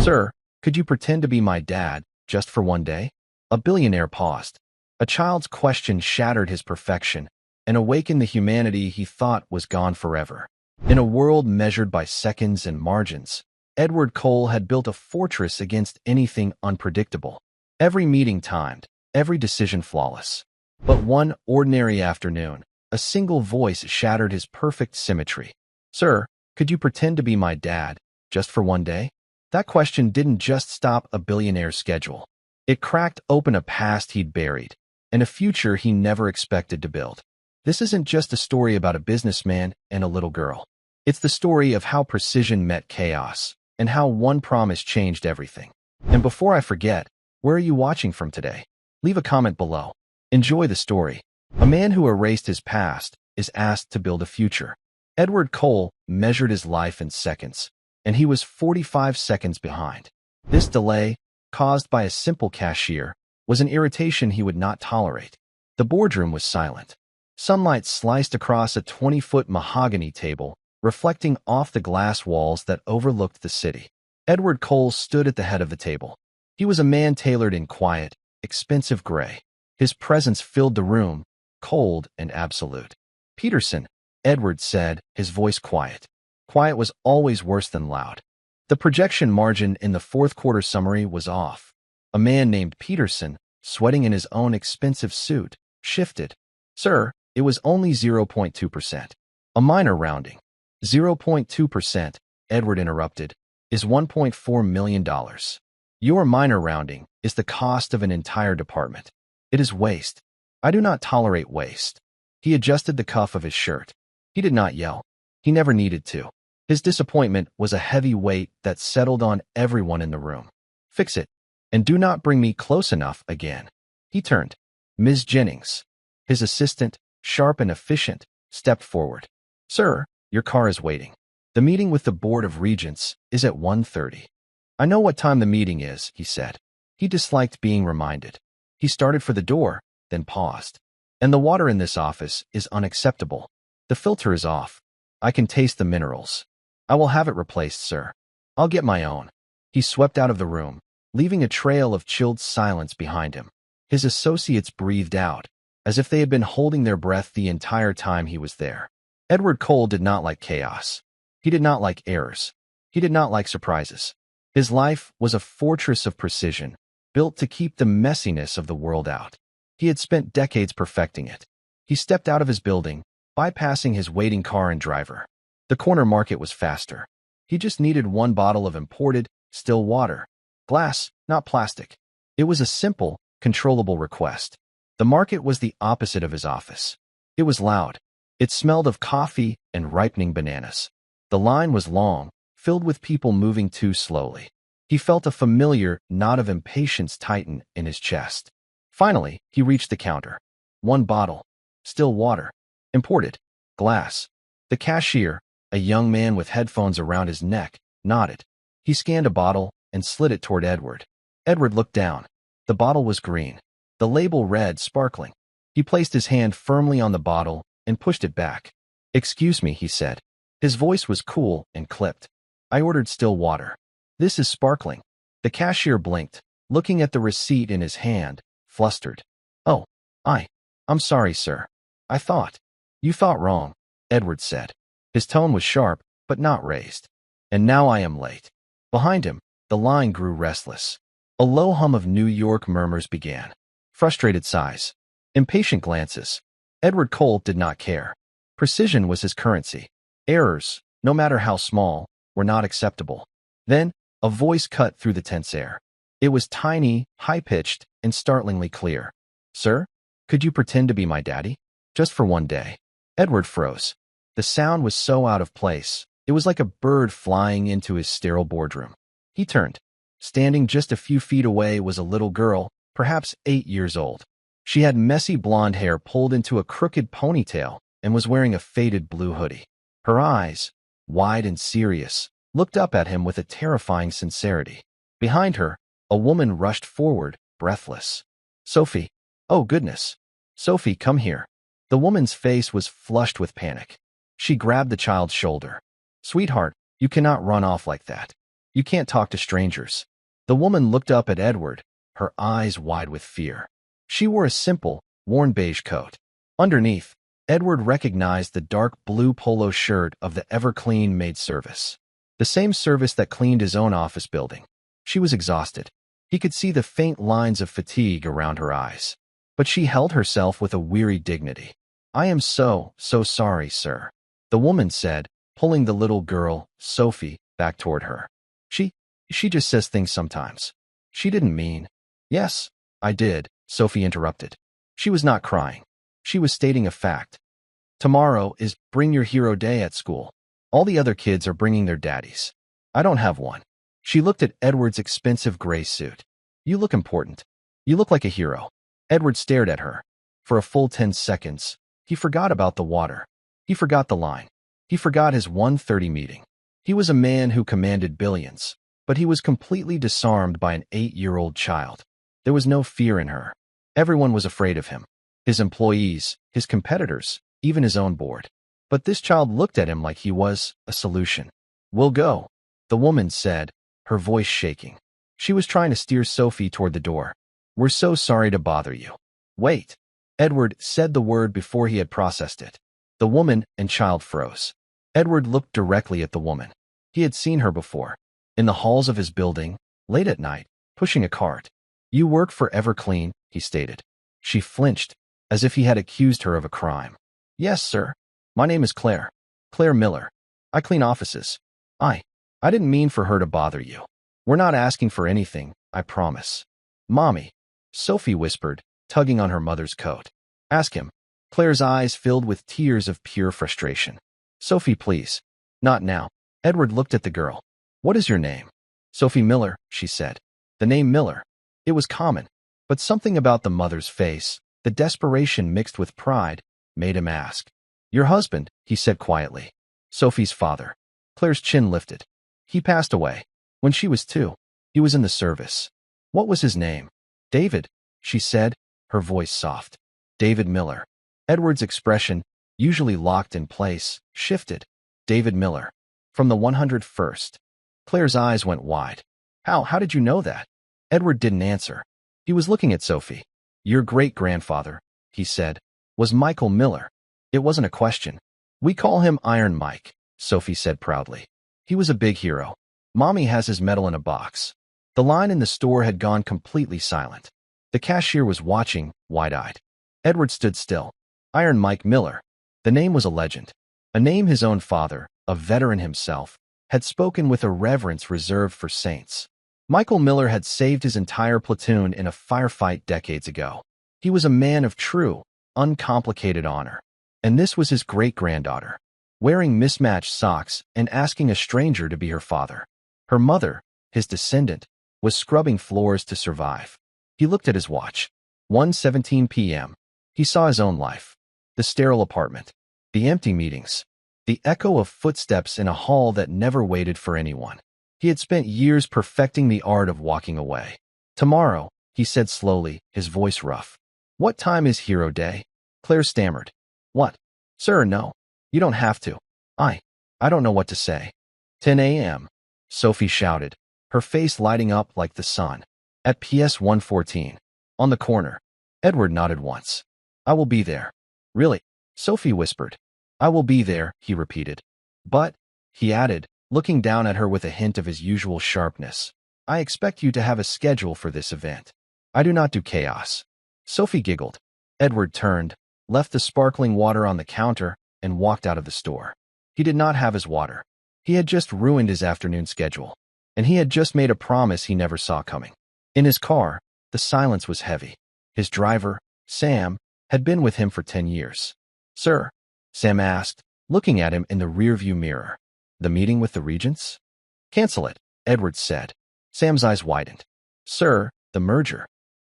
Sir, could you pretend to be my dad, just for one day? A billionaire paused. A child's question shattered his perfection and awakened the humanity he thought was gone forever. In a world measured by seconds and margins, Edward Cole had built a fortress against anything unpredictable. Every meeting timed, every decision flawless. But one ordinary afternoon, a single voice shattered his perfect symmetry. Sir, could you pretend to be my dad, just for one day? That question didn't just stop a billionaire's schedule. It cracked open a past he'd buried, and a future he never expected to build. This isn't just a story about a businessman and a little girl. It's the story of how precision met chaos, and how one promise changed everything. And before I forget, where are you watching from today? Leave a comment below. Enjoy the story. A man who erased his past is asked to build a future. Edward Cole measured his life in seconds, and he was 45 seconds behind. This delay, caused by a simple cashier, was an irritation he would not tolerate. The boardroom was silent. Sunlight sliced across a 20-foot mahogany table, reflecting off the glass walls that overlooked the city. Edward Cole stood at the head of the table. He was a man tailored in quiet, expensive gray. His presence filled the room, cold and absolute. Peterson, Edward said, his voice quiet. Quiet was always worse than loud. The projection margin in the fourth quarter summary was off. A man named Peterson, sweating in his own expensive suit, shifted. Sir, it was only 0.2%. A minor rounding. 0.2%, Edward interrupted, is $1.4 million. Your minor rounding is the cost of an entire department. It is waste. I do not tolerate waste. He adjusted the cuff of his shirt. He did not yell. He never needed to. His disappointment was a heavy weight that settled on everyone in the room. Fix it, and do not bring me close enough again. He turned. Ms. Jennings, his assistant, sharp and efficient, stepped forward. Sir, your car is waiting. The meeting with the Board of Regents is at 1:30. I know what time the meeting is, he said. He disliked being reminded. He started for the door, then paused. And the water in this office is unacceptable. The filter is off. I can taste the minerals. I will have it replaced, sir. I'll get my own. He swept out of the room, leaving a trail of chilled silence behind him. His associates breathed out, as if they had been holding their breath the entire time he was there. Edward Cole did not like chaos. He did not like errors. He did not like surprises. His life was a fortress of precision, built to keep the messiness of the world out. He had spent decades perfecting it. He stepped out of his building, bypassing his waiting car and driver. The corner market was faster. He just needed one bottle of imported, still water. Glass, not plastic. It was a simple, controllable request. The market was the opposite of his office. It was loud. It smelled of coffee and ripening bananas. The line was long, filled with people moving too slowly. He felt a familiar knot of impatience tighten in his chest. Finally, he reached the counter. One bottle. Still water. Imported. Glass. The cashier, a young man with headphones around his neck, nodded. He scanned a bottle and slid it toward Edward. Edward looked down. The bottle was green. The label read, sparkling. He placed his hand firmly on the bottle and pushed it back. Excuse me, he said. His voice was cool and clipped. I ordered still water. This is sparkling. The cashier blinked, looking at the receipt in his hand, flustered. Oh, I'm sorry, sir. You thought wrong, Edward said. His tone was sharp, but not raised. And now I am late. Behind him, the line grew restless. A low hum of New York murmurs began. Frustrated sighs. Impatient glances. Edward Cole did not care. Precision was his currency. Errors, no matter how small, were not acceptable. Then, a voice cut through the tense air. It was tiny, high-pitched, and startlingly clear. Sir, could you pretend to be my daddy? Just for one day. Edward froze. The sound was so out of place. It was like a bird flying into his sterile boardroom. He turned. Standing just a few feet away was a little girl, perhaps 8 years old. She had messy blonde hair pulled into a crooked ponytail and was wearing a faded blue hoodie. Her eyes, wide and serious, looked up at him with a terrifying sincerity. Behind her, a woman rushed forward, breathless. Sophie. Oh, goodness. Sophie, come here. The woman's face was flushed with panic. She grabbed the child's shoulder. Sweetheart, you cannot run off like that. You can't talk to strangers. The woman looked up at Edward, her eyes wide with fear. She wore a simple, worn beige coat. Underneath, Edward recognized the dark blue polo shirt of the ever-clean maid service. The same service that cleaned his own office building. She was exhausted. He could see the faint lines of fatigue around her eyes. But she held herself with a weary dignity. I am so sorry, sir, the woman said, pulling the little girl, Sophie, back toward her. She just says things sometimes. She didn't mean. Yes, I did, Sophie interrupted. She was not crying. She was stating a fact. Tomorrow is Bring Your Hero Day at school. All the other kids are bringing their daddies. I don't have one. She looked at Edward's expensive gray suit. You look important. You look like a hero. Edward stared at her. For a full 10 seconds, he forgot about the water. He forgot the line. He forgot his 1:30 meeting. He was a man who commanded billions, but he was completely disarmed by an 8-year-old child. There was no fear in her. Everyone was afraid of him. His employees, his competitors, even his own board. But this child looked at him like he was a solution. We'll go, the woman said, her voice shaking. She was trying to steer Sophie toward the door. We're so sorry to bother you. Wait. Edward said the word before he had processed it. The woman and child froze. Edward looked directly at the woman. He had seen her before. In the halls of his building, late at night, pushing a cart. You work for Everclean, he stated. She flinched, as if he had accused her of a crime. Yes, sir. My name is Claire. Claire Miller. I clean offices. I didn't mean for her to bother you. We're not asking for anything, I promise. Mommy, Sophie whispered, tugging on her mother's coat. Ask him. Claire's eyes filled with tears of pure frustration. Sophie, please. Not now. Edward looked at the girl. What is your name? Sophie Miller, she said. The name Miller. It was common, but something about the mother's face, the desperation mixed with pride, made him ask. Your husband, he said quietly. Sophie's father. Claire's chin lifted. He passed away. When she was 2, he was in the service. What was his name? David, she said, her voice soft. David Miller. Edward's expression, usually locked in place, shifted. David Miller. From the 101st. Claire's eyes went wide. How did you know that? Edward didn't answer. He was looking at Sophie. Your great-grandfather, he said, was Michael Miller. It wasn't a question. We call him Iron Mike, Sophie said proudly. He was a big hero. Mommy has his medal in a box. The line in the store had gone completely silent. The cashier was watching, wide-eyed. Edward stood still. Iron Mike Miller. The name was a legend. A name his own father, a veteran himself, had spoken with a reverence reserved for saints. Michael Miller had saved his entire platoon in a firefight decades ago. He was a man of true, uncomplicated honor. And this was his great-granddaughter, wearing mismatched socks and asking a stranger to be her father. Her mother, his descendant, was scrubbing floors to survive. He looked at his watch. 1:17 p.m. He saw his own life. The sterile apartment. The empty meetings. The echo of footsteps in a hall that never waited for anyone. He had spent years perfecting the art of walking away. Tomorrow, he said slowly, his voice rough. What time is Hero Day? Claire stammered. What? Sir, no. You don't have to. I don't know what to say. 10 a.m. Sophie shouted, her face lighting up like the sun. At PS 114. On the corner. Edward nodded once. I will be there. Really? Sophie whispered. I will be there, he repeated. But, he added, looking down at her with a hint of his usual sharpness, I expect you to have a schedule for this event. I do not do chaos. Sophie giggled. Edward turned, left the sparkling water on the counter, and walked out of the store. He did not have his water. He had just ruined his afternoon schedule, and he had just made a promise he never saw coming. In his car, the silence was heavy. His driver, Sam, had been with him for 10 years. Sir, Sam asked, looking at him in the rearview mirror. The meeting with the regents? Cancel it, Edward said. Sam's eyes widened. Sir, the merger.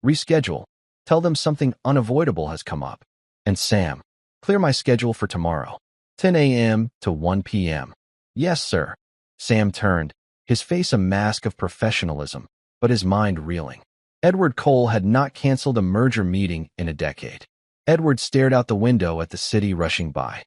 Reschedule. Tell them something unavoidable has come up. And Sam, clear my schedule for tomorrow. 10 a.m. to 1 p.m. Yes, sir. Sam turned, his face a mask of professionalism, but his mind reeling. Edward Cole had not canceled a merger meeting in a decade. Edward stared out the window at the city rushing by.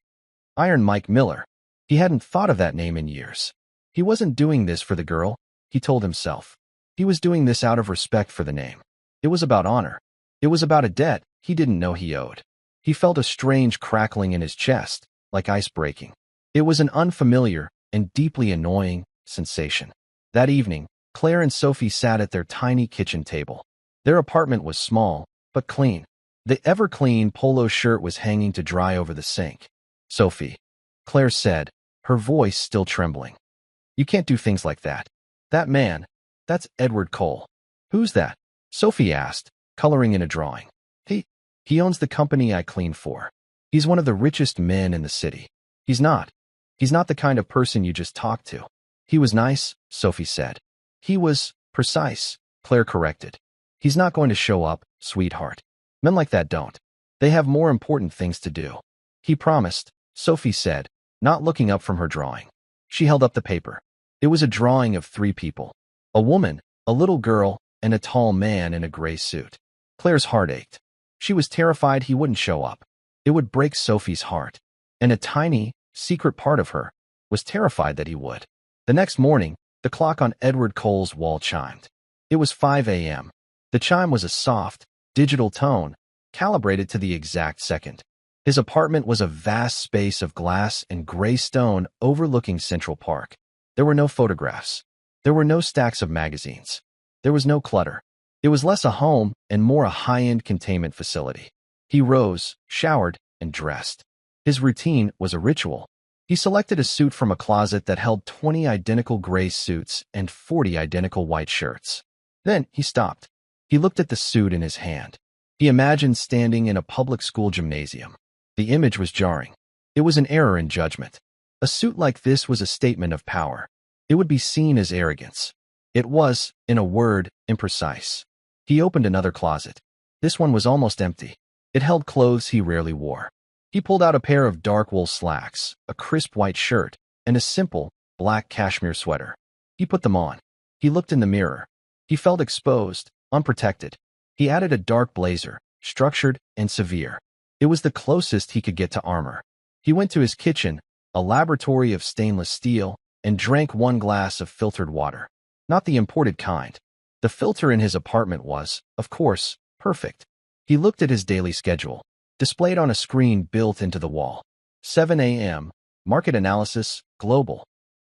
Iron Mike Miller. He hadn't thought of that name in years. He wasn't doing this for the girl. he told himself. He was doing this out of respect for the name. It was about honor. It was about a debt he didn't know he owed. He felt a strange crackling in his chest, like ice breaking. It was an unfamiliar and deeply annoying sensation. That evening, Claire and Sophie sat at their tiny kitchen table. Their apartment was small, but clean. The ever-clean polo shirt was hanging to dry over the sink. "Sophie," Claire said, her voice still trembling. "You can't do things like that. That man, that's Edward Cole." "Who's that?" Sophie asked, coloring in a drawing. He owns the company I clean for. He's one of the richest men in the city. He's not the kind of person you just talk to." "He was nice," Sophie said. "He was precise," Claire corrected. "He's not going to show up, sweetheart. Men like that don't. They have more important things to do." "He promised," Sophie said, not looking up from her drawing. She held up the paper. It was a drawing of 3 people. A woman, a little girl, and a tall man in a gray suit. Claire's heart ached. She was terrified he wouldn't show up. It would break Sophie's heart. And a tiny, secret part of her was terrified that he would. The next morning, the clock on Edward Cole's wall chimed. It was 5 a.m. The chime was a soft, digital tone, calibrated to the exact second. His apartment was a vast space of glass and gray stone overlooking Central Park. There were no photographs. There were no stacks of magazines. There was no clutter. It was less a home and more a high-end containment facility. He rose, showered, and dressed. His routine was a ritual. He selected a suit from a closet that held 20 identical gray suits and 40 identical white shirts. Then he stopped. He looked at the suit in his hand. He imagined standing in a public school gymnasium. The image was jarring. It was an error in judgment. A suit like this was a statement of power. It would be seen as arrogance. It was, in a word, imprecise. He opened another closet. This one was almost empty. It held clothes he rarely wore. He pulled out a pair of dark wool slacks, a crisp white shirt, and a simple, black cashmere sweater. He put them on. He looked in the mirror. He felt exposed, unprotected. He added a dark blazer, structured and severe. It was the closest he could get to armor. He went to his kitchen, a laboratory of stainless steel, and drank 1 glass of filtered water. Not the imported kind. The filter in his apartment was, of course, perfect. He looked at his daily schedule, displayed on a screen built into the wall. 7 a.m., market analysis, global.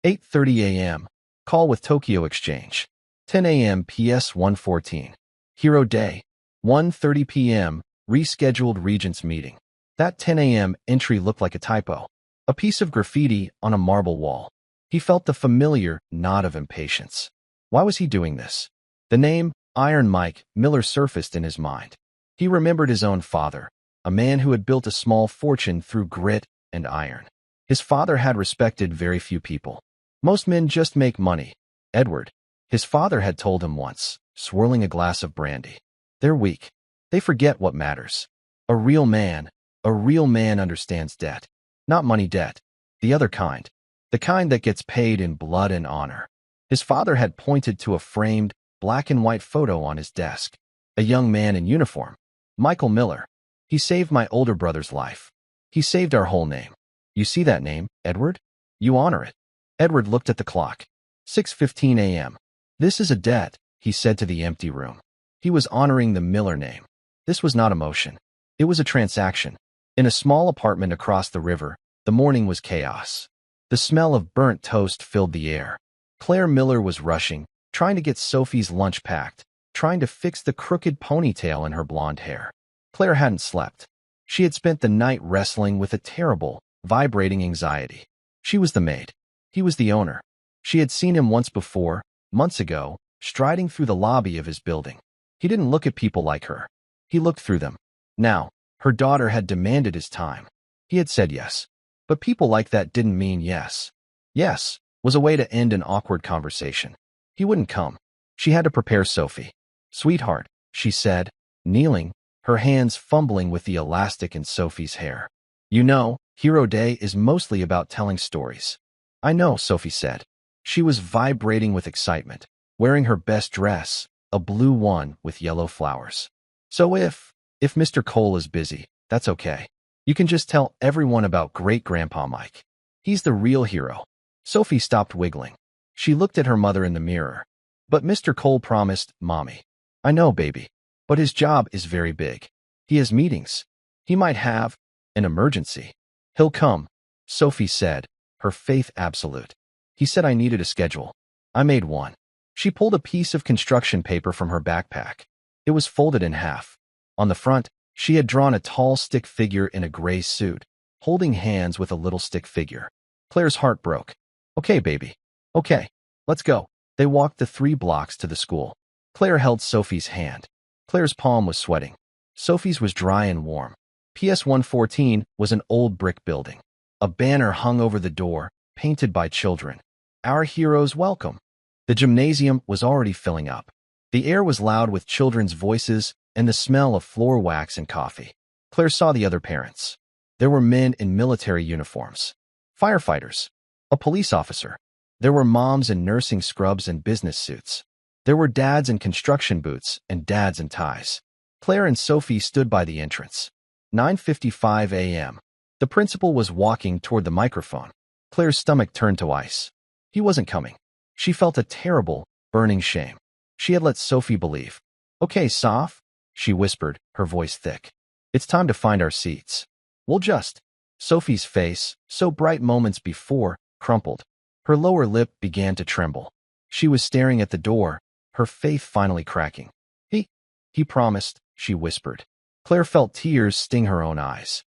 8:30 a.m., call with Tokyo Exchange. 10 a.m. PS 114. Hero Day. 1:30 p.m., rescheduled Regents meeting. That 10 a.m. entry looked like a typo. A piece of graffiti on a marble wall. He felt the familiar nod of impatience. Why was he doing this? The name, Iron Mike Miller, surfaced in his mind. He remembered his own father, a man who had built a small fortune through grit and iron. His father had respected very few people. Most men just make money. Edward, his father had told him once, swirling a glass of brandy. They're weak. They forget what matters. A real man understands debt. Not money debt. The other kind. The kind that gets paid in blood and honor. His father had pointed to a framed, black and white photo on his desk. A young man in uniform. Michael Miller. He saved my older brother's life. He saved our whole name. You see that name, Edward? You honor it. Edward looked at the clock. 6:15 a.m. This is a debt, he said to the empty room. He was honoring the Miller name. This was not emotion. It was a transaction. In a small apartment across the river, the morning was chaos. The smell of burnt toast filled the air. Claire Miller was rushing, trying to get Sophie's lunch packed, trying to fix the crooked ponytail in her blonde hair. Claire hadn't slept. She had spent the night wrestling with a terrible, vibrating anxiety. She was the maid. He was the owner. She had seen him once before, months ago, striding through the lobby of his building. He didn't look at people like her. He looked through them. Now, her daughter had demanded his time. He had said yes. But people like that didn't mean yes. Yes was a way to end an awkward conversation. He wouldn't come. She had to prepare Sophie. Sweetheart, she said, kneeling, her hands fumbling with the elastic in Sophie's hair. You know, Hero Day is mostly about telling stories. I know, Sophie said. She was vibrating with excitement, wearing her best dress, a blue one with yellow flowers. So if Mr. Cole is busy, that's okay. You can just tell everyone about Great-Grandpa Mike. He's the real hero. Sophie stopped wiggling. She looked at her mother in the mirror. But Mr. Cole promised, Mommy. I know, baby. But his job is very big. He has meetings. He might have an emergency. He'll come, Sophie said, her faith absolute. He said I needed a schedule. I made one. She pulled a piece of construction paper from her backpack. It was folded in half. On the front, she had drawn a tall stick figure in a gray suit, holding hands with a little stick figure. Claire's heart broke. Okay, baby. Okay, let's go. They walked the 3 blocks to the school. Claire held Sophie's hand. Claire's palm was sweating. Sophie's was dry and warm. PS 114 was an old brick building. A banner hung over the door, painted by children. Our heroes welcome. The gymnasium was already filling up. The air was loud with children's voices and the smell of floor wax and coffee. Claire saw the other parents. There were men in military uniforms, firefighters, a police officer. There were moms in nursing scrubs and business suits. There were dads in construction boots and dads in ties. Claire and Sophie stood by the entrance. 9:55 a.m. The principal was walking toward the microphone. Claire's stomach turned to ice. He wasn't coming. She felt a terrible, burning shame. She had let Sophie believe. Okay, Soph, she whispered, her voice thick. It's time to find our seats. We'll just. Sophie's face, so bright moments before, crumpled. Her lower lip began to tremble. She was staring at the door, her faith finally cracking. He promised, she whispered. Claire felt tears sting her own eyes.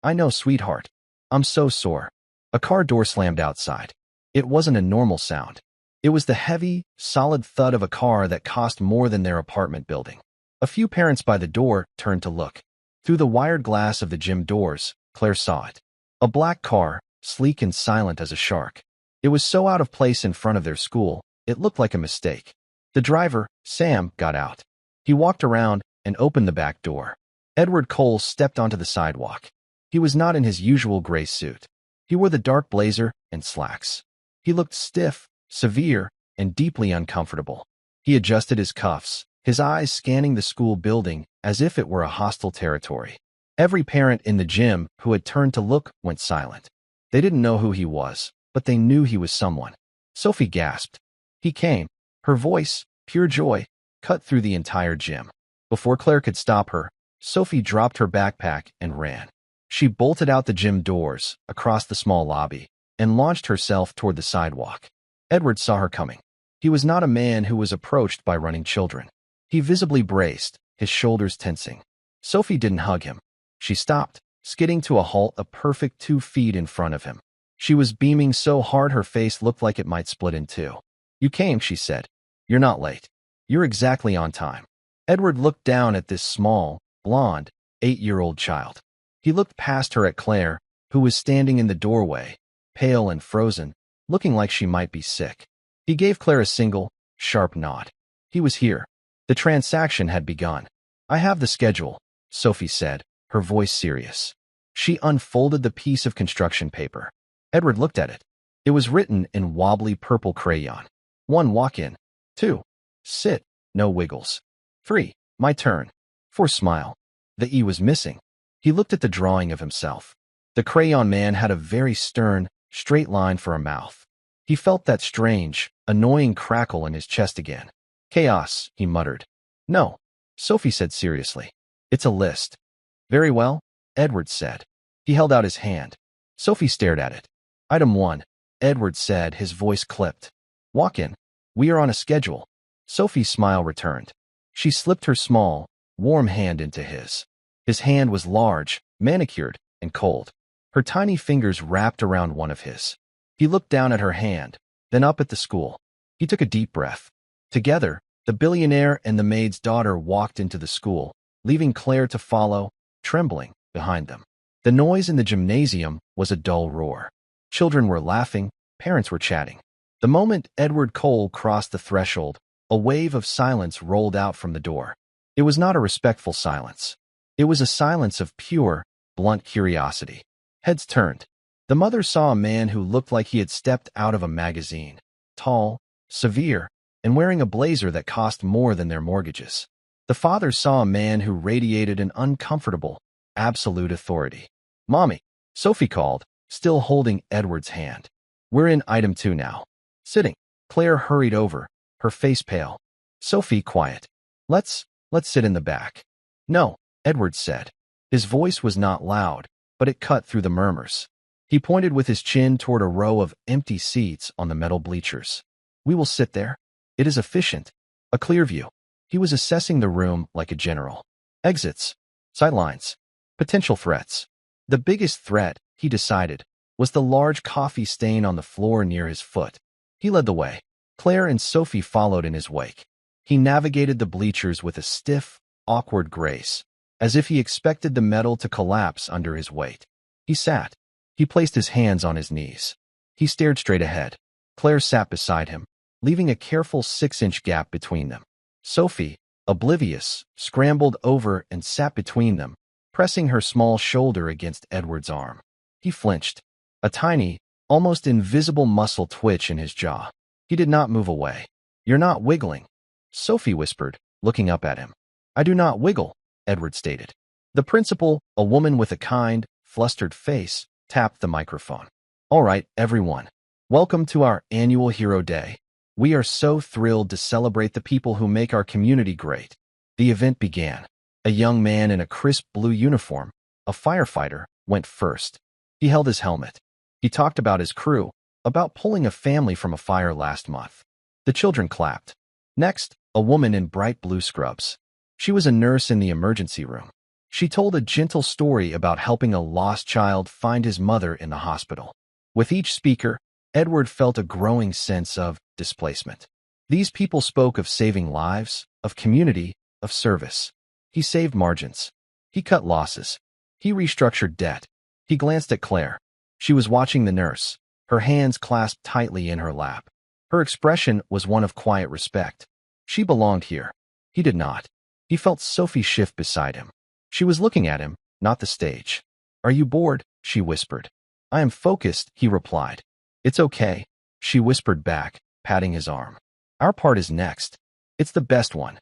I know, sweetheart. I'm so sore. A car door slammed outside. It wasn't a normal sound. It was the heavy, solid thud of a car that cost more than their apartment building. A few parents by the door turned to look. Through the wired glass of the gym doors, Claire saw it. A black car, sleek and silent as a shark. It was so out of place in front of their school, it looked like a mistake. The driver, Sam, got out. He walked around and opened the back door. Edward Cole stepped onto the sidewalk. He was not in his usual gray suit. He wore the dark blazer and slacks. He looked stiff, severe, and deeply uncomfortable. He adjusted his cuffs, his eyes scanning the school building as if it were a hostile territory. Every parent in the gym who had turned to look went silent. They didn't know who he was, but they knew he was someone. Sophie gasped. He came. Her voice, pure joy, cut through the entire gym. Before Claire could stop her, Sophie dropped her backpack and ran. She bolted out the gym doors, across the small lobby, and launched herself toward the sidewalk. Edward saw her coming. He was not a man who was approached by running children. He visibly braced, his shoulders tensing. Sophie didn't hug him. She stopped, skidding to a halt a perfect 2 feet in front of him. She was beaming so hard her face looked like it might split in two. You came, she said. You're not late. You're exactly on time. Edward looked down at this small, blonde, 8-year-old child. He looked past her at Claire, who was standing in the doorway, pale and frozen, looking like she might be sick. He gave Claire a single, sharp nod. He was here. The transaction had begun. I have the schedule, Sophie said, her voice serious. She unfolded the piece of construction paper. Edward looked at it. It was written in wobbly purple crayon. 1. Walk in. 2. Sit. No wiggles. 3. My turn. 4. Smile. The E was missing. He looked at the drawing of himself. The crayon man had a very stern, straight line for a mouth. He felt that strange, annoying crackle in his chest again. Chaos, he muttered. No, Sophie said seriously. It's a list. Very well, Edward said. He held out his hand. Sophie stared at it. Item 1, Edward said, his voice clipped. Walk in. We are on a schedule. Sophie's smile returned. She slipped her small, warm hand into his. His hand was large, manicured, and cold. Her tiny fingers wrapped around one of his. He looked down at her hand, then up at the school. He took a deep breath. Together, the billionaire and the maid's daughter walked into the school, leaving Claire to follow, trembling, behind them. The noise in the gymnasium was a dull roar. Children were laughing, parents were chatting. The moment Edward Cole crossed the threshold, a wave of silence rolled out from the door. It was not a respectful silence. It was a silence of pure, blunt curiosity. Heads turned. The mother saw a man who looked like he had stepped out of a magazine. Tall, severe, and wearing a blazer that cost more than their mortgages. The father saw a man who radiated an uncomfortable, absolute authority. Mommy, Sophie called, still holding Edward's hand. We're in item 2 now. Sitting. Claire hurried over, her face pale. Sophie, quiet. Let's sit in the back. No, Edward said. His voice was not loud, but it cut through the murmurs. He pointed with his chin toward a row of empty seats on the metal bleachers. We will sit there. It is efficient. A clear view. He was assessing the room like a general. Exits. Sightlines. Potential threats. The biggest threat, he decided, was the large coffee stain on the floor near his foot. He led the way. Claire and Sophie followed in his wake. He navigated the bleachers with a stiff, awkward grace, as if he expected the metal to collapse under his weight. He sat. He placed his hands on his knees. He stared straight ahead. Claire sat beside him, leaving a careful 6-inch gap between them. Sophie, oblivious, scrambled over and sat between them, pressing her small shoulder against Edward's arm. He flinched. A tiny, almost invisible muscle twitch in his jaw. He did not move away. You're not wiggling, Sophie whispered, looking up at him. I do not wiggle, Edward stated. The principal, a woman with a kind, flustered face, tapped the microphone. All right, everyone. Welcome to our annual Hero Day. We are so thrilled to celebrate the people who make our community great. The event began. A young man in a crisp blue uniform, a firefighter, went first. He held his helmet. He talked about his crew, about pulling a family from a fire last month. The children clapped. Next, a woman in bright blue scrubs. She was a nurse in the emergency room. She told a gentle story about helping a lost child find his mother in the hospital. With each speaker, Edward felt a growing sense of displacement. These people spoke of saving lives, of community, of service. He saved margins. He cut losses. He restructured debt. He glanced at Claire. She was watching the nurse, her hands clasped tightly in her lap. Her expression was one of quiet respect. She belonged here. He did not. He felt Sophie shift beside him. She was looking at him, not the stage. Are you bored? She whispered. I am focused, he replied. It's okay, she whispered back, patting his arm. Our part is next. It's the best one.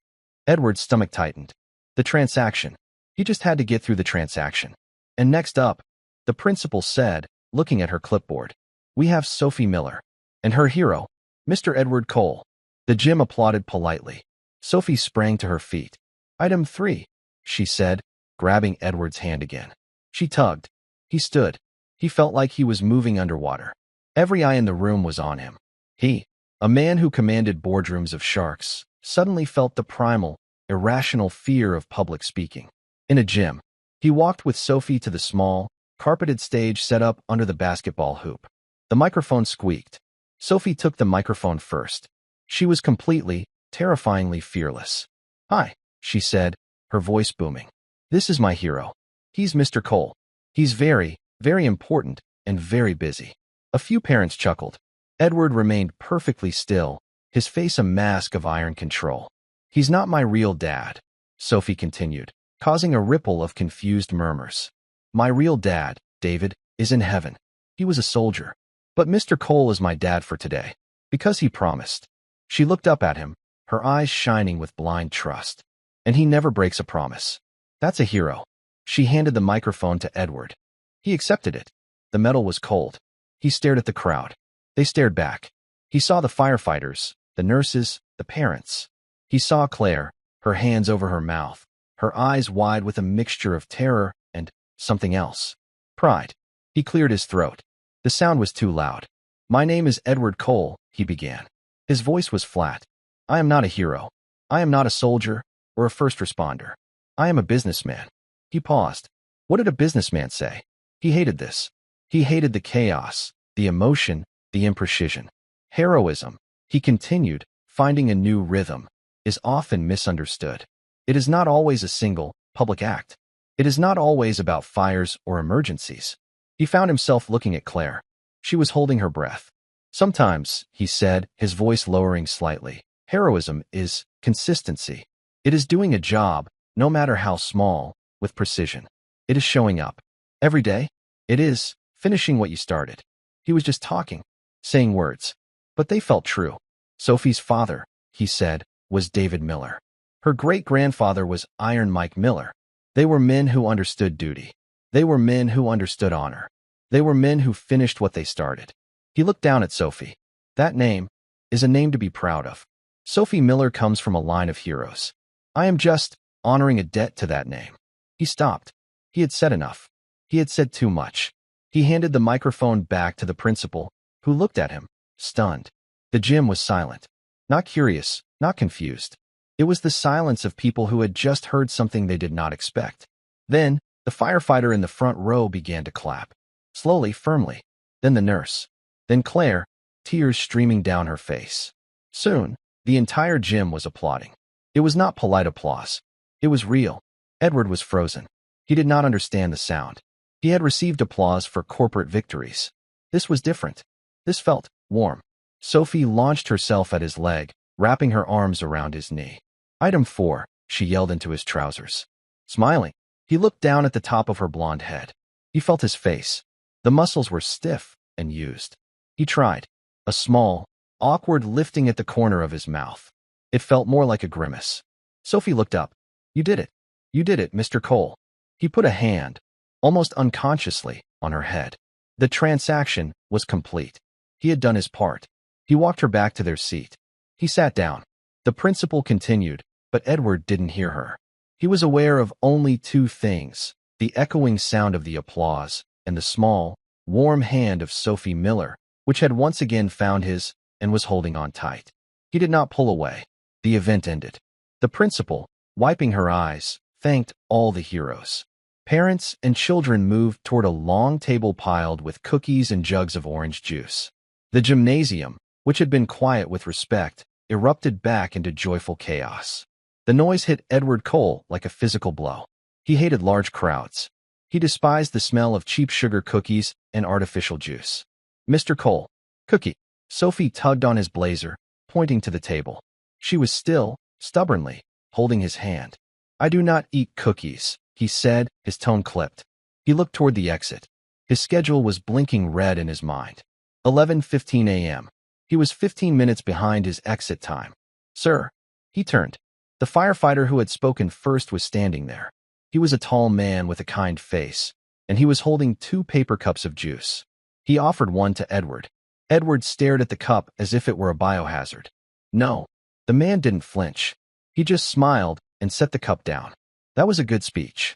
Edward's stomach tightened. The transaction. He just had to get through the transaction. And next up, the principal said, looking at her clipboard, we have Sophie Miller. And her hero, Mr. Edward Cole. The gym applauded politely. Sophie sprang to her feet. Item 3, she said, grabbing Edward's hand again. She tugged. He stood. He felt like he was moving underwater. Every eye in the room was on him. He, a man who commanded boardrooms of sharks, suddenly felt the primal, irrational fear of public speaking. In a gym, he walked with Sophie to the small, carpeted stage set up under the basketball hoop. The microphone squeaked. Sophie took the microphone first. She was completely, terrifyingly fearless. Hi, she said, her voice booming. This is my hero. He's Mr. Cole. He's very, very important and very busy. A few parents chuckled. Edward remained perfectly still, his face a mask of iron control. He's not my real dad, Sophie continued, causing a ripple of confused murmurs. My real dad, David, is in heaven. He was a soldier. But Mr. Cole is my dad for today, because he promised. She looked up at him, her eyes shining with blind trust. And he never breaks a promise. That's a hero. She handed the microphone to Edward. He accepted it. The metal was cold. He stared at the crowd. They stared back. He saw the firefighters, the nurses, the parents. He saw Claire, her hands over her mouth, her eyes wide with a mixture of terror and something else. Pride. He cleared his throat. The sound was too loud. My name is Edward Cole, he began. His voice was flat. I am not a hero. I am not a soldier or a first responder. I am a businessman. He paused. What did a businessman say? He hated this. He hated the chaos, the emotion, the imprecision. Heroism, he continued, finding a new rhythm, is often misunderstood. It is not always a single, public act. It is not always about fires or emergencies. He found himself looking at Claire. She was holding her breath. Sometimes, he said, his voice lowering slightly, heroism is consistency. It is doing a job, no matter how small, with precision. It is showing up. Every day, it is finishing what you started. He was just talking, saying words, but they felt true. Sophie's father, he said, was David Miller. Her great-grandfather was Iron Mike Miller. They were men who understood duty. They were men who understood honor. They were men who finished what they started. He looked down at Sophie. That name is a name to be proud of. Sophie Miller comes from a line of heroes. I am just honoring a debt to that name. He stopped. He had said enough. He had said too much. He handed the microphone back to the principal, who looked at him, stunned. The gym was silent. Not curious, not confused. It was the silence of people who had just heard something they did not expect. Then, the firefighter in the front row began to clap. Slowly, firmly. Then the nurse. Then Claire, tears streaming down her face. Soon, the entire gym was applauding. It was not polite applause. It was real. Edward was frozen. He did not understand the sound. He had received applause for corporate victories. This was different. This felt warm. Sophie launched herself at his leg, wrapping her arms around his knee. Item 4, she yelled into his trousers. Smiling, he looked down at the top of her blonde head. He felt his face. The muscles were stiff and used. He tried. A small, awkward lifting at the corner of his mouth. It felt more like a grimace. Sophie looked up. You did it. You did it, Mr. Cole. He put a hand, almost unconsciously, on her head. The transaction was complete. He had done his part. He walked her back to their seat. He sat down. The principal continued, but Edward didn't hear her. He was aware of only two things, the echoing sound of the applause and the small, warm hand of Sophie Miller, which had once again found his and was holding on tight. He did not pull away. The event ended. The principal, wiping her eyes, thanked all the heroes. Parents and children moved toward a long table piled with cookies and jugs of orange juice. The gymnasium, which had been quiet with respect, erupted back into joyful chaos. The noise hit Edward Cole like a physical blow. He hated large crowds. He despised the smell of cheap sugar cookies and artificial juice. Mr. Cole, cookie. Sophie tugged on his blazer, pointing to the table. She was still, stubbornly, holding his hand. I do not eat cookies, he said, his tone clipped. He looked toward the exit. His schedule was blinking red in his mind. 11:15 a.m. He was 15 minutes behind his exit time. Sir. He turned. The firefighter who had spoken first was standing there. He was a tall man with a kind face, and he was holding 2 paper cups of juice. He offered one to Edward. Edward stared at the cup as if it were a biohazard. No. The man didn't flinch. He just smiled and set the cup down. That was a good speech.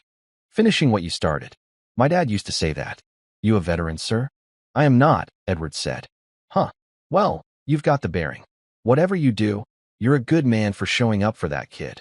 Finishing what you started. My dad used to say that. You a veteran, sir? I am not, Edward said. Huh. Well, you've got the bearing. Whatever you do, you're a good man for showing up for that kid.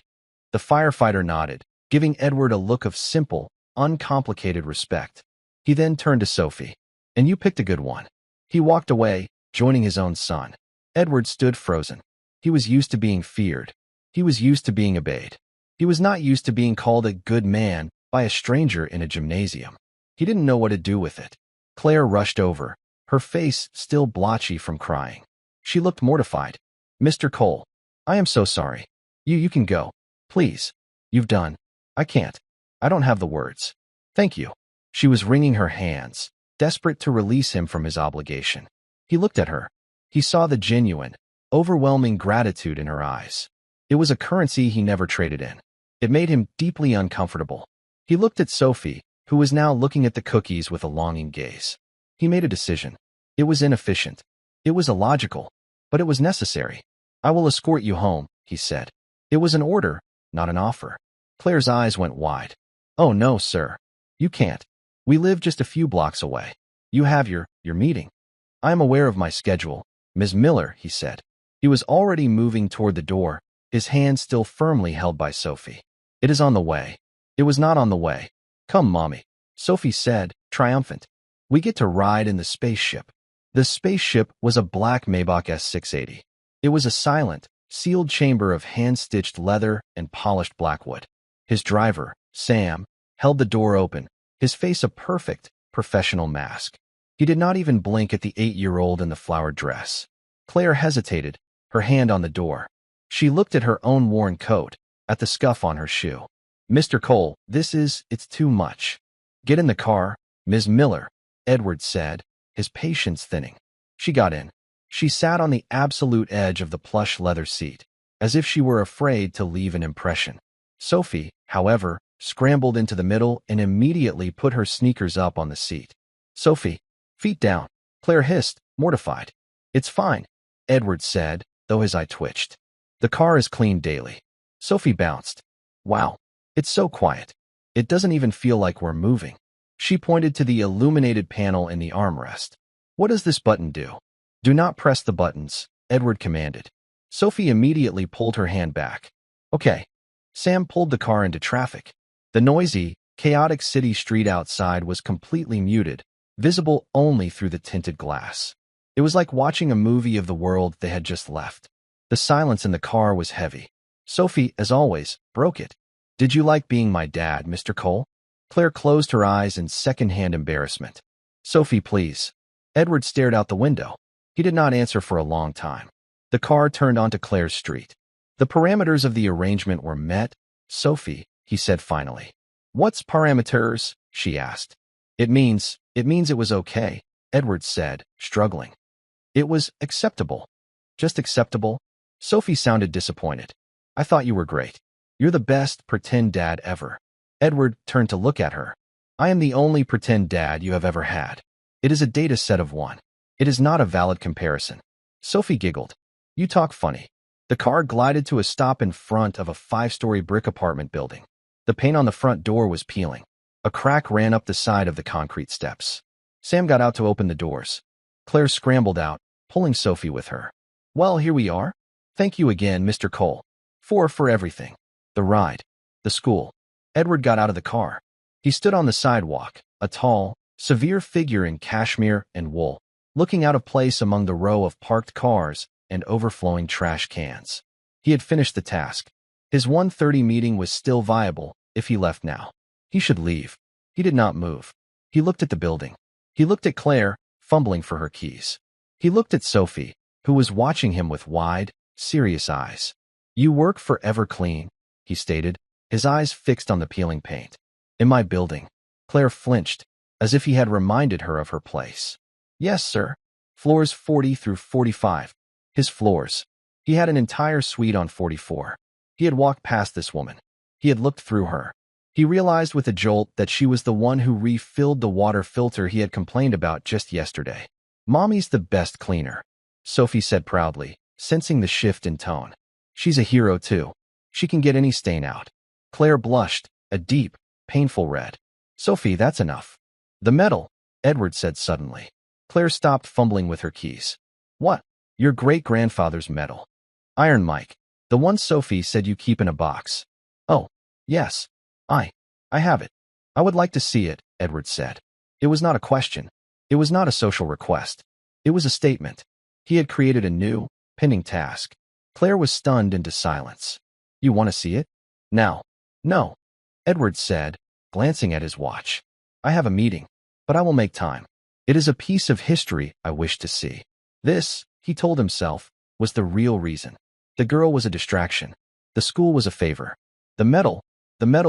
The firefighter nodded, giving Edward a look of simple, uncomplicated respect. He then turned to Sophie. And you picked a good one. He walked away, joining his own son. Edward stood frozen. He was used to being feared. He was used to being obeyed. He was not used to being called a good man by a stranger in a gymnasium. He didn't know what to do with it. Claire rushed over, her face still blotchy from crying. She looked mortified. Mr. Cole, I am so sorry. You can go. Please. You've done. I can't. I don't have the words. Thank you. She was wringing her hands, desperate to release him from his obligation. He looked at her. He saw the genuine, overwhelming gratitude in her eyes. It was a currency he never traded in. It made him deeply uncomfortable. He looked at Sophie, who was now looking at the cookies with a longing gaze. He made a decision. It was inefficient. It was illogical, but it was necessary. I will escort you home, he said. It was an order, not an offer. Claire's eyes went wide. Oh no, sir. You can't. We live just a few blocks away. You have your meeting. I am aware of my schedule, Ms. Miller, he said. He was already moving toward the door, his hand still firmly held by Sophie. It is on the way. It was not on the way. Come, Mommy, Sophie said, triumphant. We get to ride in the spaceship. The spaceship was a black Maybach S-680. It was a silent, sealed chamber of hand-stitched leather and polished blackwood. His driver, Sam, held the door open, his face a perfect, professional mask. He did not even blink at the 8-year-old in the flowered dress. Claire hesitated, her hand on the door. She looked at her own worn coat, at the scuff on her shoe. Mr. Cole, it's too much. Get in the car, Ms. Miller, Edward said, his patience thinning. She got in. She sat on the absolute edge of the plush leather seat, as if she were afraid to leave an impression. Sophie, however, scrambled into the middle and immediately put her sneakers up on the seat. Sophie, feet down, Claire hissed, mortified. It's fine, Edward said, though his eye twitched. The car is cleaned daily. Sophie bounced. Wow, it's so quiet. It doesn't even feel like we're moving. She pointed to the illuminated panel in the armrest. What does this button do? Do not press the buttons, Edward commanded. Sophie immediately pulled her hand back. Okay. Sam pulled the car into traffic. The noisy, chaotic city street outside was completely muted, visible only through the tinted glass. It was like watching a movie of the world they had just left. The silence in the car was heavy. Sophie, as always, broke it. Did you like being my dad, Mr. Cole? Claire closed her eyes in second-hand embarrassment. Sophie, please. Edward stared out the window. He did not answer for a long time. The car turned onto Claire's street. The parameters of the arrangement were met. Sophie, he said finally. What's parameters? She asked. It means it was okay, Edward said, struggling. It was acceptable. Just acceptable? Sophie sounded disappointed. I thought you were great. You're the best pretend dad ever. Edward turned to look at her. I am the only pretend dad you have ever had. It is a data set of one. It is not a valid comparison. Sophie giggled. You talk funny. The car glided to a stop in front of a 5-story brick apartment building. The paint on the front door was peeling. A crack ran up the side of the concrete steps. Sam got out to open the doors. Claire scrambled out, pulling Sophie with her. Well, here we are. Thank you again, Mr. Cole. For everything. The ride. The school. Edward got out of the car. He stood on the sidewalk, a tall, severe figure in cashmere and wool, looking out of place among the row of parked cars and overflowing trash cans. He had finished the task. His 1:30 meeting was still viable if he left now. He should leave. He did not move. He looked at the building. He looked at Claire, fumbling for her keys. He looked at Sophie, who was watching him with wide, serious eyes. You work for Everclean, he stated, his eyes fixed on the peeling paint. In my building. Claire flinched, as if he had reminded her of her place. Yes, sir. Floors 40 through 45. His floors. He had an entire suite on 44. He had walked past this woman. He had looked through her. He realized with a jolt that she was the one who refilled the water filter he had complained about just yesterday. Mommy's the best cleaner, Sophie said proudly, sensing the shift in tone. She's a hero, too. She can get any stain out. Claire blushed, a deep, painful red. Sophie, that's enough. The medal, Edward said suddenly. Claire stopped fumbling with her keys. What? Your great-grandfather's medal. Iron Mike. The one Sophie said you keep in a box. Oh, yes. I have it. I would like to see it, Edward said. It was not a question. It was not a social request. It was a statement. He had created a new, pending task. Claire was stunned into silence. You want to see it? Now. No, Edward said, glancing at his watch. I have a meeting, but I will make time. It is a piece of history I wish to see. This, he told himself, was the real reason. The girl was a distraction. The school was a favor. The medal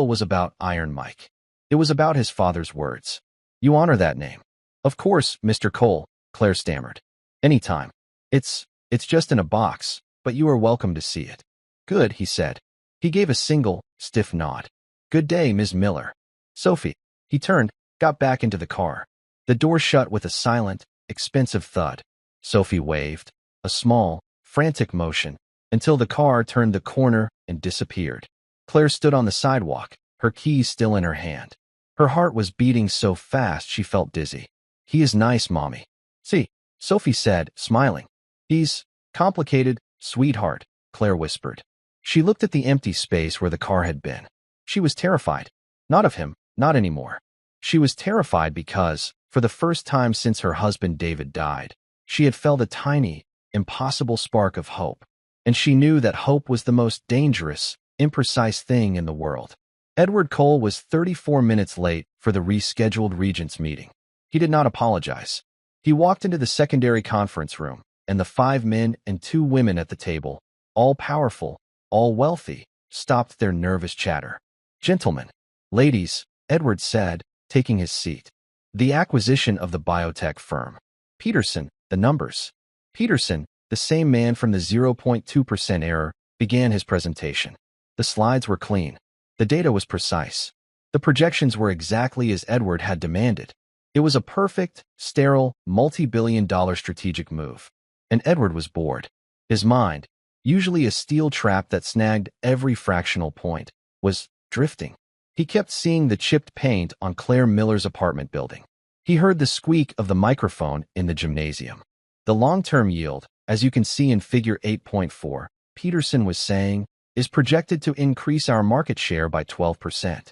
was about Iron Mike. It was about his father's words. You honor that name. Of course, Mr. Cole, Claire stammered. Anytime. It's just in a box, but you are welcome to see it. Good, he said. He gave a single, stiff nod. Good day, Ms. Miller. Sophie. He turned, got back into the car. The door shut with a silent, expensive thud. Sophie waved, a small, frantic motion, until the car turned the corner and disappeared. Claire stood on the sidewalk, her keys still in her hand. Her heart was beating so fast she felt dizzy. He is nice, Mommy. See, Sophie said, smiling. He's complicated, sweetheart, Claire whispered. She looked at the empty space where the car had been. She was terrified. Not of him, not anymore. She was terrified because, for the first time since her husband David died, she had felt a tiny, impossible spark of hope. And she knew that hope was the most dangerous, imprecise thing in the world. Edward Cole was 34 minutes late for the rescheduled Regents meeting. He did not apologize. He walked into the secondary conference room, and the 5 men and 2 women at the table, all powerful, all wealthy, stopped their nervous chatter. Gentlemen, ladies, Edward said, taking his seat. The acquisition of the biotech firm. Peterson, the numbers. Peterson, the same man from the 0.2% error, began his presentation. The slides were clean. The data was precise. The projections were exactly as Edward had demanded. It was a perfect, sterile, multi-billion-dollar strategic move. And Edward was bored. His mind, usually a steel trap that snagged every fractional point, was drifting. He kept seeing the chipped paint on Claire Miller's apartment building. He heard the squeak of the microphone in the gymnasium. The long-term yield, as you can see in figure 8.4, Peterson was saying, is projected to increase our market share by 12%.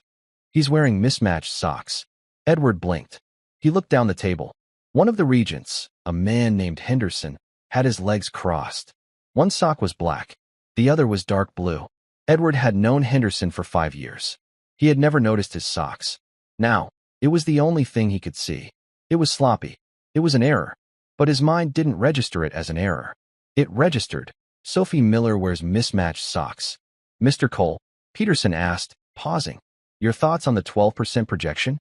He's wearing mismatched socks. Edward blinked. He looked down the table. One of the regents, a man named Henderson, had his legs crossed. One sock was black. The other was dark blue. Edward had known Henderson for 5 years. He had never noticed his socks. Now, it was the only thing he could see. It was sloppy. It was an error. But his mind didn't register it as an error. It registered. Sophie Miller wears mismatched socks. Mr. Cole, Peterson asked, pausing. Your thoughts on the 12% projection?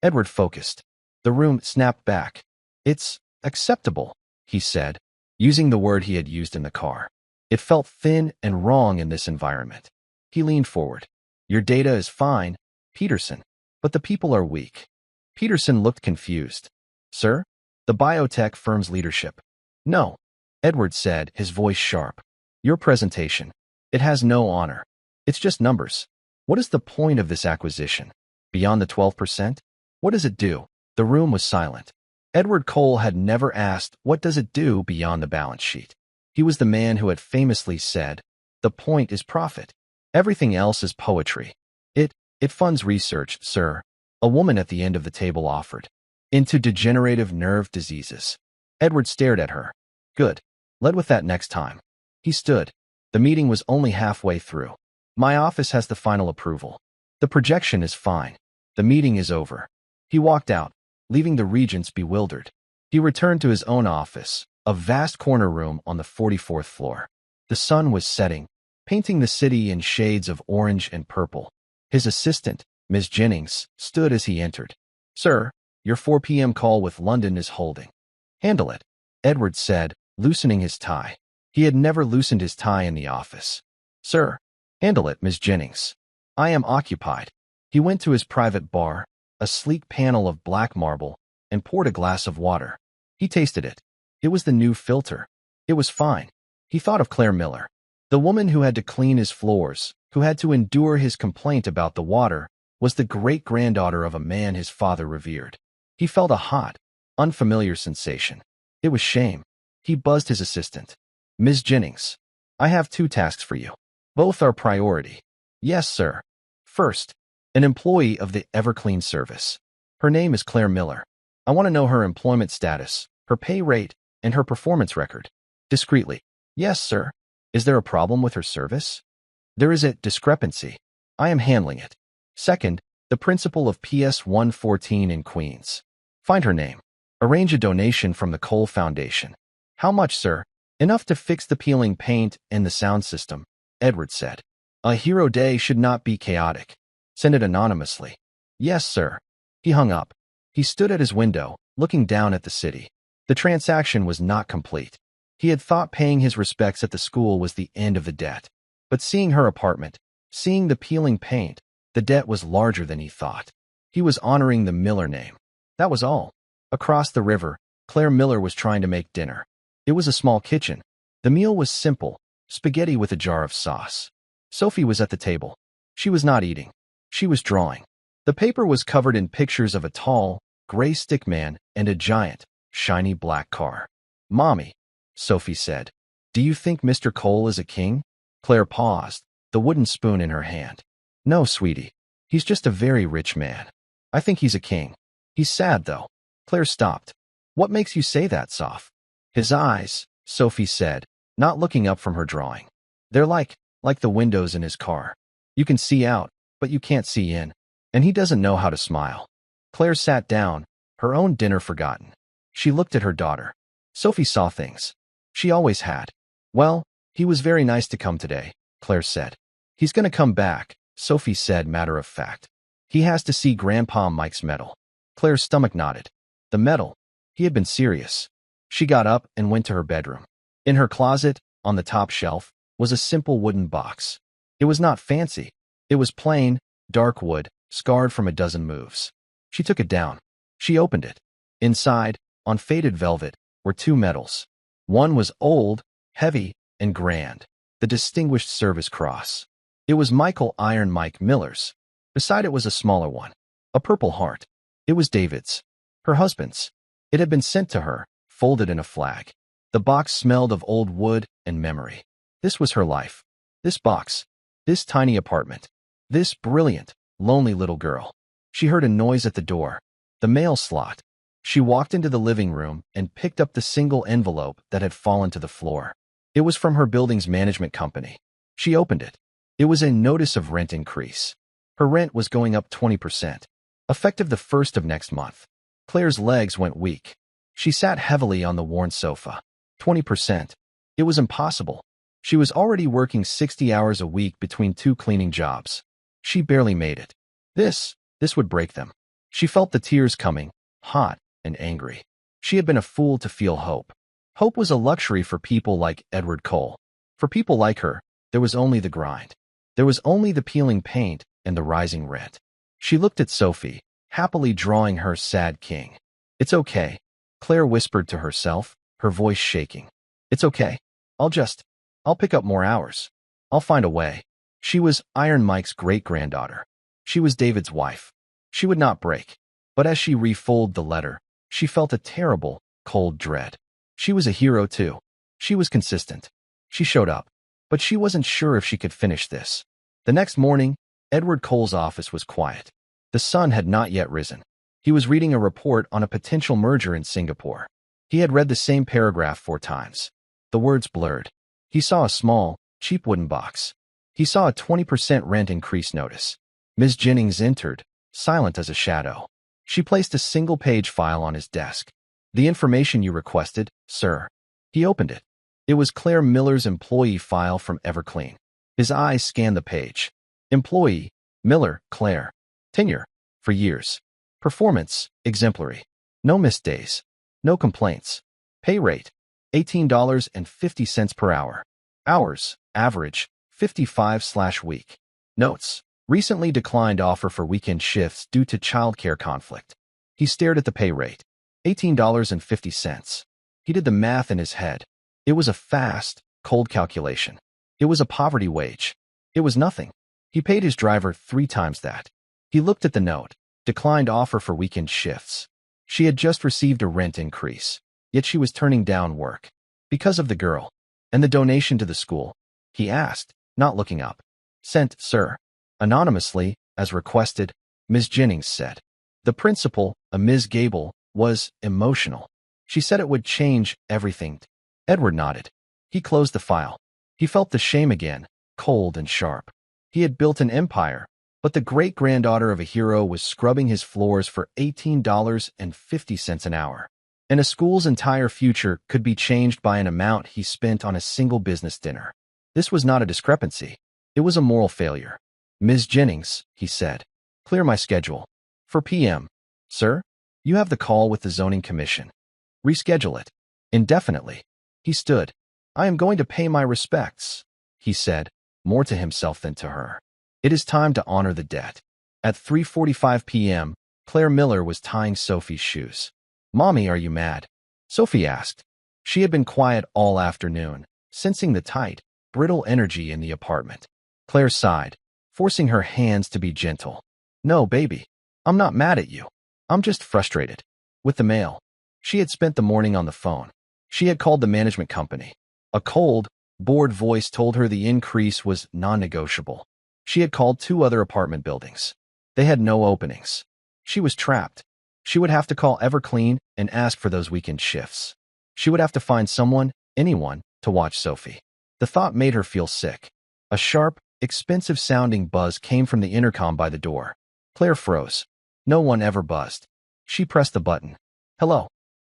Edward focused. The room snapped back. It's acceptable, he said, using the word he had used in the car. It felt thin and wrong in this environment. He leaned forward. Your data is fine, Peterson, but the people are weak. Peterson looked confused. Sir? The biotech firm's leadership. No, Edward said, his voice sharp. Your presentation. It has no honor. It's just numbers. What is the point of this acquisition? Beyond the 12%? What does it do? The room was silent. Edward Cole had never asked, what does it do beyond the balance sheet? He was the man who had famously said, the point is profit. Everything else is poetry. It funds research, sir, a woman at the end of the table offered. Into degenerative nerve diseases. Edward stared at her. Good. Lead with that next time. He stood. The meeting was only halfway through. My office has the final approval. The projection is fine. The meeting is over. He walked out, leaving the regents bewildered. He returned to his own office, a vast corner room on the 44th floor. The sun was setting, painting the city in shades of orange and purple. His assistant, Ms. Jennings, stood as he entered. Sir, your 4 p.m. call with London is holding. Handle it, Edward said, loosening his tie. He had never loosened his tie in the office. Sir, handle it, Ms. Jennings. I am occupied. He went to his private bar, a sleek panel of black marble, and poured a glass of water. He tasted it. It was the new filter. It was fine. He thought of Claire Miller, the woman who had to clean his floors, who had to endure his complaint about the water, was the great-granddaughter of a man his father revered. He felt a hot, unfamiliar sensation. It was shame. He buzzed his assistant. Ms. Jennings, I have 2 tasks for you. Both are priority. Yes, sir. First, an employee of the Everclean service. Her name is Claire Miller. I want to know her employment status, her pay rate, and her performance record. Discreetly. Yes, sir. Is there a problem with her service? There is a discrepancy. I am handling it. Second, the principal of PS 114 in Queens. Find her name. Arrange a donation from the Cole Foundation. How much, sir? Enough to fix the peeling paint and the sound system, Edward said. A hero day should not be chaotic. Send it anonymously. Yes, sir. He hung up. He stood at his window, looking down at the city. The transaction was not complete. He had thought paying his respects at the school was the end of the debt. But seeing her apartment, seeing the peeling paint, the debt was larger than he thought. He was honoring the Miller name. That was all. Across the river, Claire Miller was trying to make dinner. It was a small kitchen. The meal was simple, spaghetti with a jar of sauce. Sophie was at the table. She was not eating. She was drawing. The paper was covered in pictures of a tall, gray stick man and a giant, shiny black car. Mommy, Sophie said, do you think Mr. Cole is a king? Claire paused, the wooden spoon in her hand. No, sweetie. He's just a very rich man. I think he's a king. He's sad, though. Claire stopped. What makes you say that, Soph? His eyes, Sophie said, not looking up from her drawing. They're like the windows in his car. You can see out, but you can't see in. And he doesn't know how to smile. Claire sat down, her own dinner forgotten. She looked at her daughter. Sophie saw things. She always had. Well, he was very nice to come today, Claire said. He's going to come back, Sophie said matter of fact. He has to see Grandpa Mike's medal. Claire's stomach nodded. The medal. He had been serious. She got up and went to her bedroom. In her closet, on the top shelf, was a simple wooden box. It was not fancy. It was plain, dark wood, scarred from a dozen moves. She took it down. She opened it. Inside, on faded velvet, were 2 medals. One was old, heavy, and grand. the Distinguished Service Cross. It was Michael Iron Mike Miller's. Beside it was a smaller one, a Purple Heart. It was David's, her husband's. It had been sent to her, folded in a flag. The box smelled of old wood and memory. This was her life. This box. This tiny apartment. This brilliant, lonely little girl. She heard a noise at the door. The mail slot. She walked into the living room and picked up the single envelope that had fallen to the floor. It was from her building's management company. She opened it. It was a notice of rent increase. Her rent was going up 20%, effective the 1st of next month. Claire's legs went weak. She sat heavily on the worn sofa. 20%. It was impossible. She was already working 60 hours a week between 2 cleaning jobs. She barely made it. This would break them. She felt the tears coming, hot and angry. She had been a fool to feel hope. Hope was a luxury for people like Edward Cole. For people like her, there was only the grind. There was only the peeling paint and the rising rent. She looked at Sophie, happily drawing her sad king. It's okay, Claire whispered to herself, her voice shaking. It's okay. I'll pick up more hours. I'll find a way. She was Iron Mike's great-granddaughter. She was David's wife. She would not break. But as she refolded the letter, she felt a terrible, cold dread. She was a hero too. She was consistent. She showed up. But she wasn't sure if she could finish this. The next morning, Edward Cole's office was quiet. The sun had not yet risen. He was reading a report on a potential merger in Singapore. He had read the same paragraph 4 times. The words blurred. He saw a small, cheap wooden box. He saw a 20% rent increase notice. Ms. Jennings entered, silent as a shadow. She placed a single-page file on his desk. The information you requested, sir. He opened it. It was Claire Miller's employee file from Everclean. His eyes scanned the page. Employee, Miller, Claire. Tenure, for years. Performance, exemplary. No missed days. No complaints. Pay rate, $18.50 per hour. Hours, average, 55/week. Notes, recently declined offer for weekend shifts due to childcare conflict. He stared at the pay rate, $18.50. He did the math in his head. It was a fast, cold calculation. It was a poverty wage. It was nothing. He paid his driver 3 times that. He looked at the note, declined offer for weekend shifts. She had just received a rent increase, yet she was turning down work. Because of the girl. And the donation to the school. He asked, not looking up. Sent, sir. Anonymously, as requested, Ms. Jennings said. The principal, a Ms. Gable, was emotional. She said it would change everything. Edward nodded. He closed the file. He felt the shame again, cold and sharp. He had built an empire, but the great-granddaughter of a hero was scrubbing his floors for $18.50 an hour. And a school's entire future could be changed by an amount he spent on a single business dinner. This was not a discrepancy. It was a moral failure. Ms. Jennings, he said, clear my schedule. For PM. Sir, you have the call with the zoning commission. Reschedule it. Indefinitely. He stood. I am going to pay my respects, he said, more to himself than to her. It is time to honor the debt. At 3:45 p.m., Claire Miller was tying Sophie's shoes. Mommy, are you mad? Sophie asked. She had been quiet all afternoon, sensing the tight, brittle energy in the apartment. Claire sighed, forcing her hands to be gentle. No, baby. I'm not mad at you. I'm just frustrated. With the mail. She had spent the morning on the phone. She had called the management company. A cold, bored voice told her the increase was non-negotiable. She had called 2 other apartment buildings. They had no openings. She was trapped. She would have to call Everclean and ask for those weekend shifts. She would have to find someone, anyone, to watch Sophie. The thought made her feel sick. A sharp, expensive-sounding buzz came from the intercom by the door. Claire froze. No one ever buzzed. She pressed the button. Hello.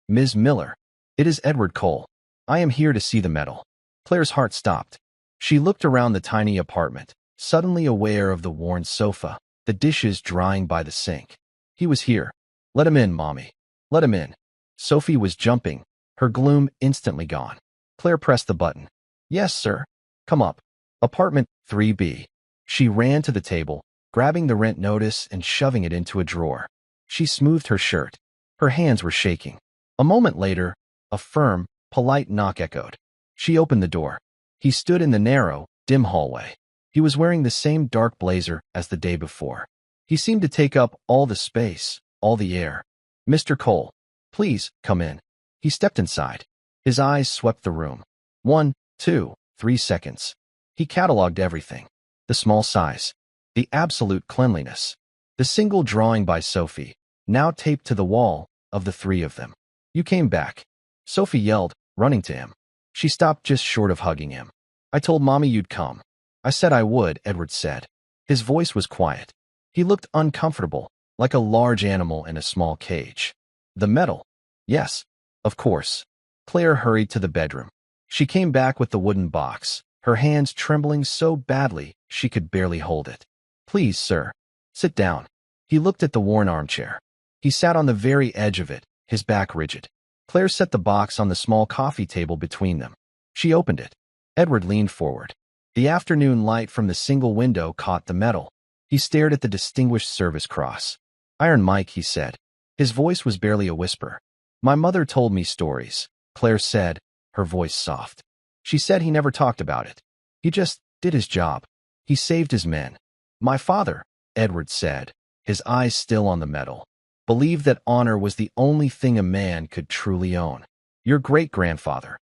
Ms. Miller. It is Edward Cole. I am here to see the medal. Claire's heart stopped. She looked around the tiny apartment, suddenly aware of the worn sofa, the dishes drying by the sink. He was here. Let him in, Mommy. Let him in. Sophie was jumping, her gloom instantly gone. Claire pressed the button. Yes, sir. Come up. Apartment 3B. She ran to the table, grabbing the rent notice and shoving it into a drawer. She smoothed her shirt. Her hands were shaking. A moment later, a firm, polite knock echoed. She opened the door. He stood in the narrow, dim hallway. He was wearing the same dark blazer as the day before. He seemed to take up all the space, all the air. "Mr. Cole, please, come in." He stepped inside. His eyes swept the room. 1, 2, 3 seconds. He cataloged everything. The small size. The absolute cleanliness. The single drawing by Sophie, now taped to the wall, of the three of them. "You came back," Sophie yelled, running to him. She stopped just short of hugging him. "I told Mommy you'd come." "I said I would," Edward said. His voice was quiet. He looked uncomfortable, like a large animal in a small cage. "The medal?" "Yes, of course." Claire hurried to the bedroom. She came back with the wooden box, her hands trembling so badly she could barely hold it. "Please, sir, sit down." He looked at the worn armchair. He sat on the very edge of it, his back rigid. Claire set the box on the small coffee table between them. She opened it. Edward leaned forward. The afternoon light from the single window caught the medal. He stared at the Distinguished Service Cross. "Iron Mike," he said. His voice was barely a whisper. "My mother told me stories," Claire said, her voice soft. "She said he never talked about it. He just did his job. He saved his men." "My father," Edward said, his eyes still on the medal, "believed that honor was the only thing a man could truly own. Your great-grandfather.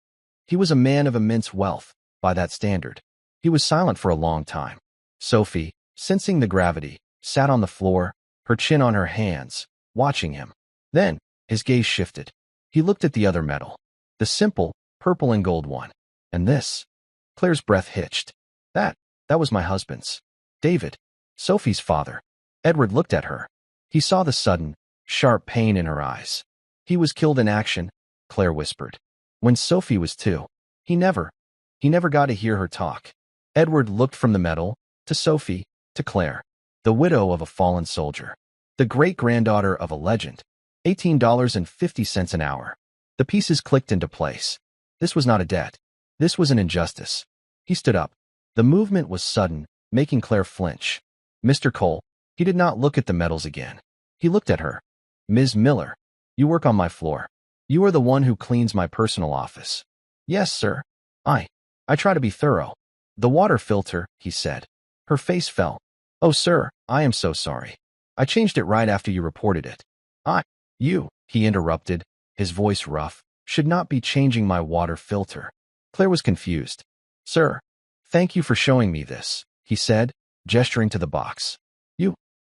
He was a man of immense wealth, by that standard." He was silent for a long time. Sophie, sensing the gravity, sat on the floor, her chin on her hands, watching him. Then, his gaze shifted. He looked at the other medal, the simple, purple and gold one. "And this?" Claire's breath hitched. That was my husband's. David, Sophie's father." Edward looked at her. He saw the sudden, sharp pain in her eyes. "He was killed in action," Claire whispered. "When Sophie was 2. He never got to hear her talk." Edward looked from the medal, to Sophie, to Claire. The widow of a fallen soldier. The great-granddaughter of a legend. $18.50 an hour. The pieces clicked into place. This was not a debt. This was an injustice. He stood up. The movement was sudden, making Claire flinch. "Mr. Cole." He did not look at the medals again. He looked at her. "Ms. Miller, you work on my floor. You are the one who cleans my personal office." "Yes, sir. I try to be thorough." "The water filter," he said. Her face fell. "Oh, sir, I am so sorry. I changed it right after you reported it." You," he interrupted, his voice rough, "should not be changing my water filter." Claire was confused. "Sir, thank you for showing me this," he said, gesturing to the box.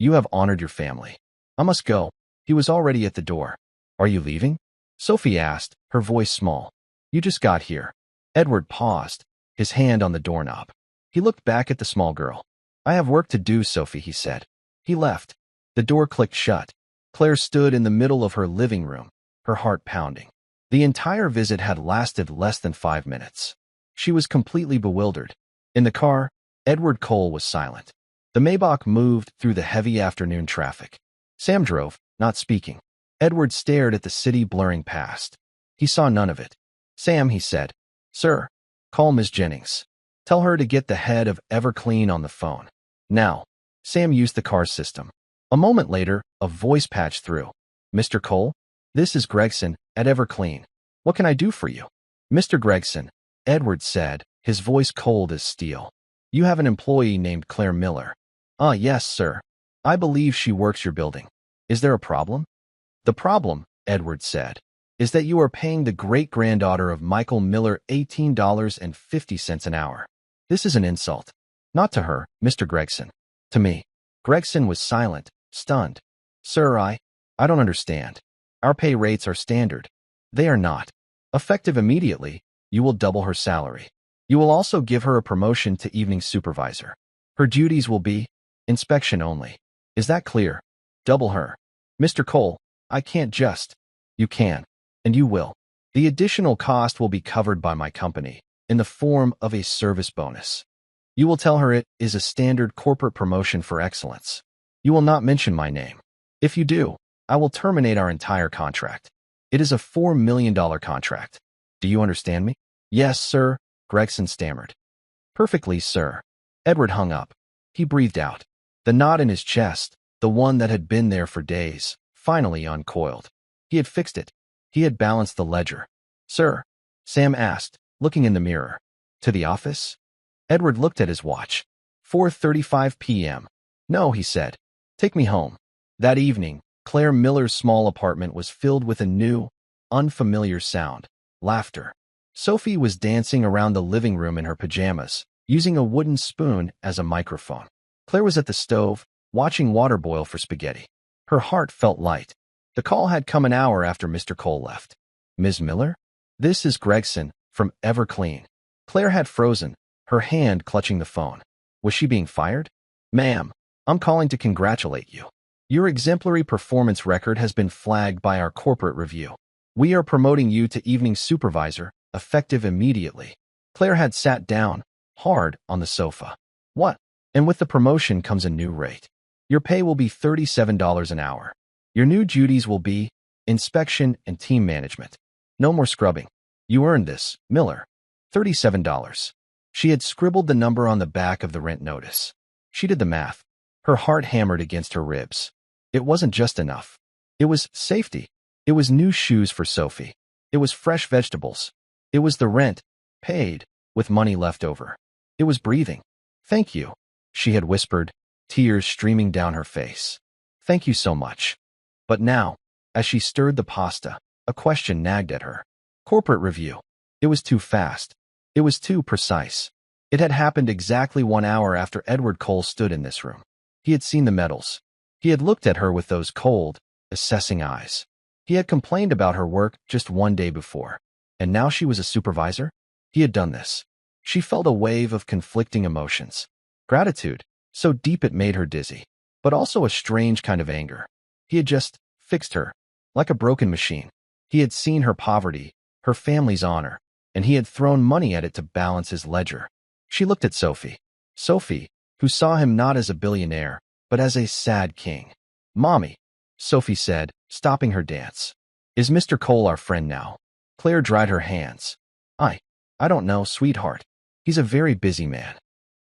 You have honored your family. I must go." He was already at the door. "Are you leaving?" Sophie asked, her voice small. "You just got here." Edward paused, his hand on the doorknob. He looked back at the small girl. "I have work to do, Sophie," he said. He left. The door clicked shut. Claire stood in the middle of her living room, her heart pounding. The entire visit had lasted less than 5 minutes. She was completely bewildered. In the car, Edward Cole was silent. The Maybach moved through the heavy afternoon traffic. Sam drove, not speaking. Edward stared at the city blurring past. He saw none of it. "Sam," he said. "Sir, call Ms. Jennings. Tell her to get the head of Everclean on the phone. Now." Sam used the car system. A moment later, a voice patched through. "Mr. Cole? This is Gregson, at Everclean. What can I do for you?" "Mr. Gregson," Edward said, his voice cold as steel. "You have an employee named Claire Miller." Yes, sir. I believe she works your building. Is there a problem?" "The problem," Edward said, "is that you are paying the great-granddaughter of Michael Miller $18.50 an hour. This is an insult. Not to her, Mr. Gregson. To me." Gregson was silent, stunned. "Sir, I don't understand. Our pay rates are standard." "They are not. Effective immediately, you will double her salary. You will also give her a promotion to evening supervisor. Her duties will be inspection only. Is that clear? Double her." "Mr. Cole, I can't just." "You can, and you will. The additional cost will be covered by my company, in the form of a service bonus. You will tell her it is a standard corporate promotion for excellence. You will not mention my name. If you do, I will terminate our entire contract. It is a $4 million contract. Do you understand me?" "Yes, sir," Gregson stammered. "Perfectly, sir." Edward hung up. He breathed out. The knot in his chest, the one that had been there for days, finally uncoiled. He had fixed it. He had balanced the ledger. "Sir?" Sam asked, looking in the mirror. To the office? Edward looked at his watch. 4:35 p.m. No, he said. Take me home. That evening, Claire Miller's small apartment was filled with a new, unfamiliar sound: laughter. Sophie was dancing around the living room in her pajamas, using a wooden spoon as a microphone. Claire was at the stove, watching water boil for spaghetti. Her heart felt light. The call had come an hour after Mr. Cole left. Ms. Miller? This is Gregson, from Everclean. Claire had frozen, her hand clutching the phone. Was she being fired? Ma'am, I'm calling to congratulate you. Your exemplary performance record has been flagged by our corporate review. We are promoting you to evening supervisor, effective immediately. Claire had sat down, hard, on the sofa. What? And with the promotion comes a new rate. Your pay will be $37 an hour. Your new duties will be inspection and team management. No more scrubbing. You earned this, Miller. $37. She had scribbled the number on the back of the rent notice. She did the math. Her heart hammered against her ribs. It wasn't just enough. It was safety. It was new shoes for Sophie. It was fresh vegetables. It was the rent, paid, with money left over. It was breathing. Thank you, she had whispered, tears streaming down her face. Thank you so much. But now, as she stirred the pasta, a question nagged at her. Corporate review. It was too fast. It was too precise. It had happened exactly 1 hour after Edward Cole stood in this room. He had seen the medals. He had looked at her with those cold, assessing eyes. He had complained about her work just 1 day before. And now she was a supervisor? He had done this. She felt a wave of conflicting emotions. Gratitude, so deep it made her dizzy. But also a strange kind of anger. He had just fixed her, like a broken machine. He had seen her poverty, her family's honor, and he had thrown money at it to balance his ledger. She looked at Sophie. Sophie, who saw him not as a billionaire, but as a sad king. Mommy, Sophie said, stopping her dance. Is Mr. Cole our friend now? Claire dried her hands. I don't know, sweetheart. He's a very busy man.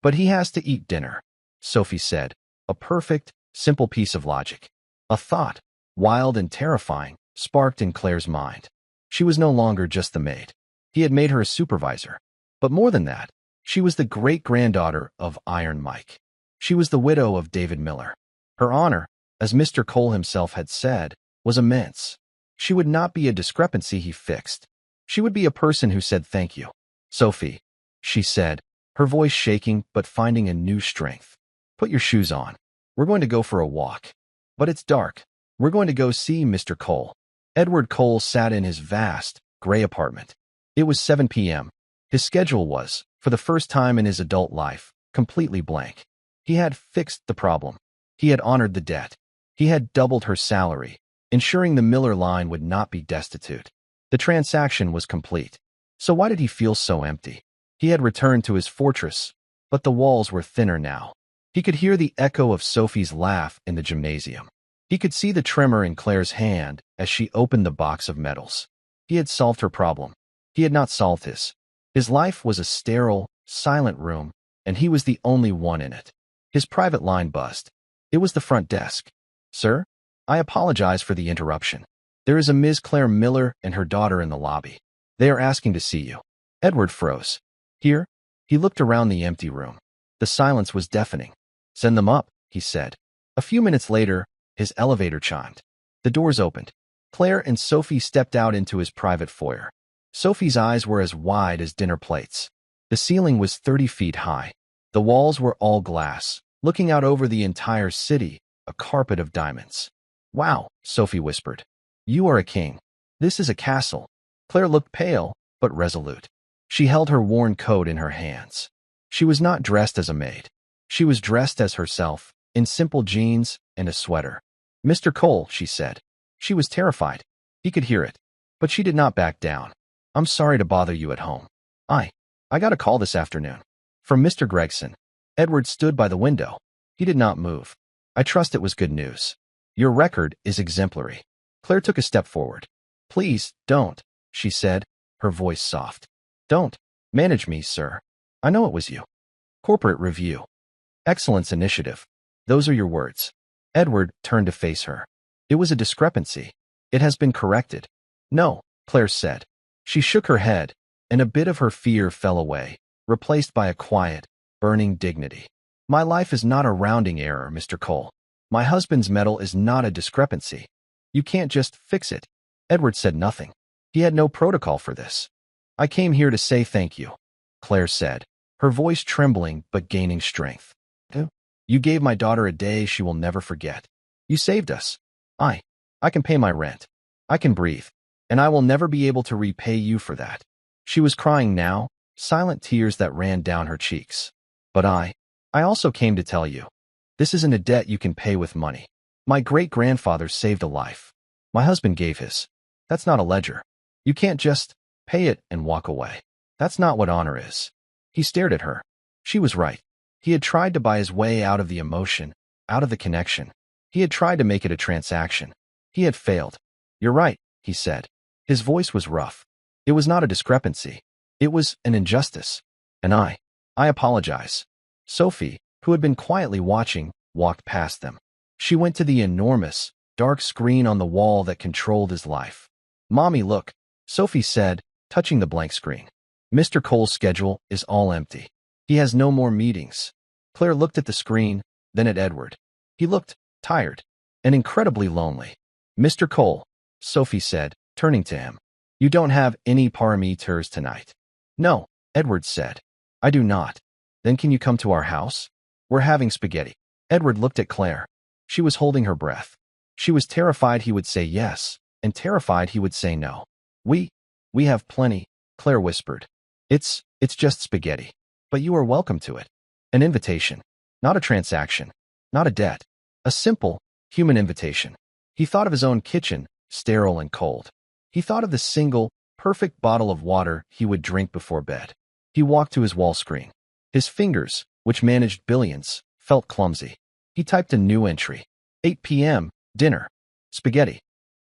But he has to eat dinner, Sophie said, a perfect, simple piece of logic. A thought, wild and terrifying, sparked in Claire's mind. She was no longer just the maid. He had made her a supervisor. But more than that, she was the great-granddaughter of Iron Mike. She was the widow of David Miller. Her honor, as Mr. Cole himself had said, was immense. She would not be a discrepancy he fixed. She would be a person who said thank you. Sophie, she said, her voice shaking but finding a new strength. Put your shoes on. We're going to go for a walk. But it's dark. We're going to go see Mr. Cole. Edward Cole sat in his vast, gray apartment. It was 7 p.m. His schedule was, for the first time in his adult life, completely blank. He had fixed the problem. He had honored the debt. He had doubled her salary, ensuring the Miller line would not be destitute. The transaction was complete. So why did he feel so empty? He had returned to his fortress, but the walls were thinner now. He could hear the echo of Sophie's laugh in the gymnasium. He could see the tremor in Claire's hand as she opened the box of medals. He had solved her problem. He had not solved his. His life was a sterile, silent room, and he was the only one in it. His private line buzzed. It was the front desk. Sir, I apologize for the interruption. There is a Ms. Claire Miller and her daughter in the lobby. They are asking to see you. Edward froze. Here? He looked around the empty room. The silence was deafening. Send them up, he said. A few minutes later, his elevator chimed. The doors opened. Claire and Sophie stepped out into his private foyer. Sophie's eyes were as wide as dinner plates. The ceiling was 30 feet high. The walls were all glass, looking out over the entire city, a carpet of diamonds. Wow, Sophie whispered. You are a king. This is a castle. Claire looked pale, but resolute. She held her worn coat in her hands. She was not dressed as a maid. She was dressed as herself, in simple jeans and a sweater. Mr. Cole, she said. She was terrified. He could hear it. But she did not back down. I'm sorry to bother you at home. I got a call this afternoon. From Mr. Gregson. Edward stood by the window. He did not move. I trust it was good news. Your record is exemplary. Claire took a step forward. Please, don't, she said, her voice soft. Don't manage me, sir. I know it was you. Corporate review. Excellence initiative. Those are your words. Edward turned to face her. It was a discrepancy. It has been corrected. No, Claire said. She shook her head, and a bit of her fear fell away, replaced by a quiet, burning dignity. My life is not a rounding error, Mr. Cole. My husband's medal is not a discrepancy. You can't just fix it. Edward said nothing. He had no protocol for this. I came here to say thank you, Claire said, her voice trembling but gaining strength. You gave my daughter a day she will never forget. You saved us. I can pay my rent. I can breathe. And I will never be able to repay you for that. She was crying now, silent tears that ran down her cheeks. But I also came to tell you. This isn't a debt you can pay with money. My great-grandfather saved a life. My husband gave his. That's not a ledger. You can't just pay it and walk away. That's not what honor is. He stared at her. She was right. He had tried to buy his way out of the emotion, out of the connection. He had tried to make it a transaction. He had failed. You're right, he said. His voice was rough. It was not a discrepancy. It was an injustice. And I apologize. Sophie, who had been quietly watching, walked past them. She went to the enormous, dark screen on the wall that controlled his life. Mommy, look, Sophie said, touching the blank screen. Mr. Cole's schedule is all empty. He has no more meetings. Claire looked at the screen, then at Edward. He looked tired and incredibly lonely. Mr. Cole, Sophie said, turning to him. You don't have any parameters tonight. No, Edward said. I do not. Then can you come to our house? We're having spaghetti. Edward looked at Claire. She was holding her breath. She was terrified he would say yes, and terrified he would say no. We have plenty, Claire whispered. It's just spaghetti. But you are welcome to it. An invitation. Not a transaction. Not a debt. A simple, human invitation. He thought of his own kitchen, sterile and cold. He thought of the single, perfect bottle of water he would drink before bed. He walked to his wall screen. His fingers, which managed billions, felt clumsy. He typed a new entry. 8 p.m., dinner. Spaghetti.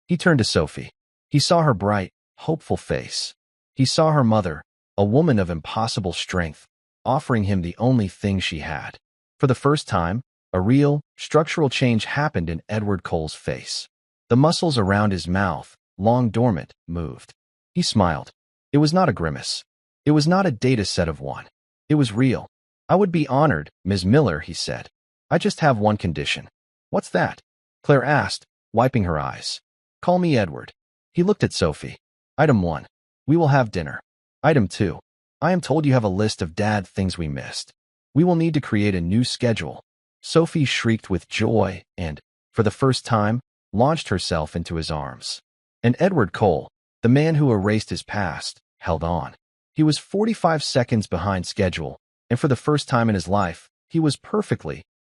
He turned to Sophie. He saw her bright, hopeful face. He saw her mother, a woman of impossible strength, offering him the only thing she had. For the first time, a real, structural change happened in Edward Cole's face. The muscles around his mouth, long dormant, moved. He smiled. It was not a grimace. It was not a data set of one. It was real. I would be honored, Ms. Miller, he said. I just have one condition. What's that? Claire asked, wiping her eyes. Call me Edward. He looked at Sophie. Item 1. We will have dinner. Item 2. I am told you have a list of dad things we missed. We will need to create a new schedule. Sophie shrieked with joy and, for the first time, launched herself into his arms. And Edward Cole, the man who erased his past, held on. He was 45 seconds behind schedule, and for the first time in his life, he was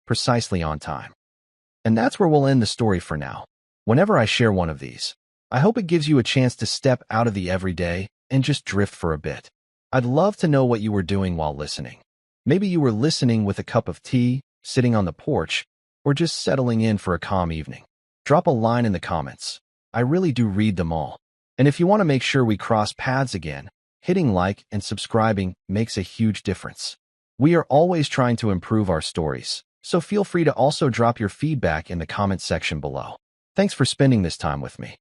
precisely on time. And that's where we'll end the story for now. Whenever I share one of these, I hope it gives you a chance to step out of the everyday and just drift for a bit. I'd love to know what you were doing while listening. Maybe you were listening with a cup of tea, sitting on the porch, or just settling in for a calm evening. Drop a line in the comments. I really do read them all. And if you want to make sure we cross paths again, hitting like and subscribing makes a huge difference. We are always trying to improve our stories, so feel free to also drop your feedback in the comment section below. Thanks for spending this time with me.